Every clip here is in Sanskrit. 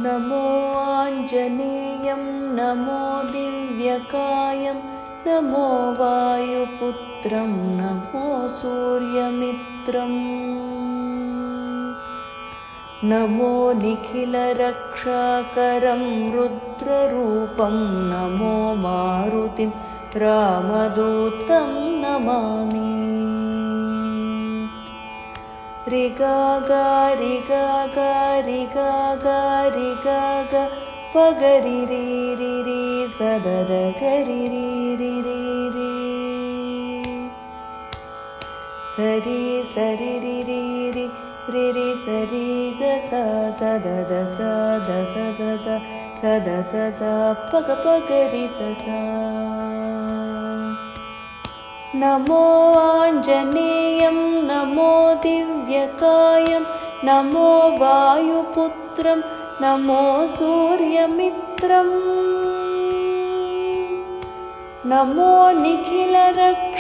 नमो आञ्जनेयं नमो दिव्यकायं नमो वायुपुत्रं नमो सूर्यमित्रम् नमो निखिलरक्षाकरं रुद्ररूपं नमो मारुतिं रामदूतं नमामि ರಿಗಾಗಾ ರಿಗಾಗಾ ರಿಗಾಗಾ ರಿಗಾಗ ಪಗರಿ ರೀ ರಿ ರೀ ಸದದ ಗರಿ ರೀ ರಿ ರೀ ರೀ ಸರಿ ಸರಿ ರಿ ರೀ ರಿ ರಿ ರಿ ಸರಿ ಗ ಸ ಸದದ ಸ ದ ಸ ಸ ಸ ಸದ ಸ ಸ ಪಗ ಪಗರಿ ಸ ಸ नमो आञ्जनेयं नमो दिव्यकायं नमो वायुपुत्रं नमो सूर्यमित्रम् नमो निखिलरक्षाकरं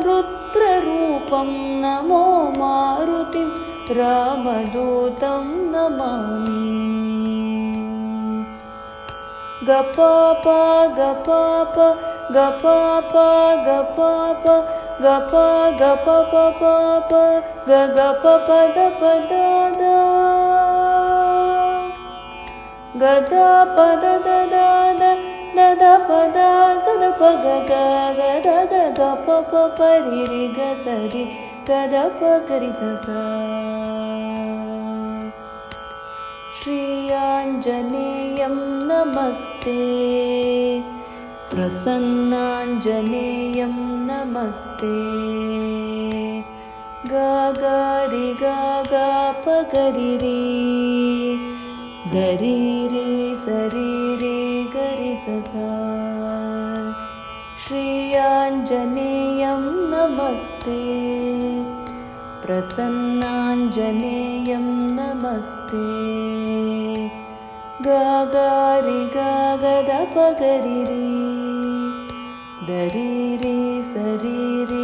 रुद्ररूपं नमो मारुतिं रामदूतं नमामि गपाप गपाप गपाप गपाप गप गप पप गप पद पद गदा पद दद दद पद सद पग गद गप परि रि ग सरि गद पगरि स श्री आञ्जनेयं नमस्ते प्रसन्नाञ्जनेयं नमस्ते गा गा रि गा गा पगरि रि गरि रि सरि रि गरि स श्री आञ्जनेयं नमस्ते प्रसन्नाञ्जनेयं नमस्ते गा गा रि गा गद पगरि रि दरि रि सरि रि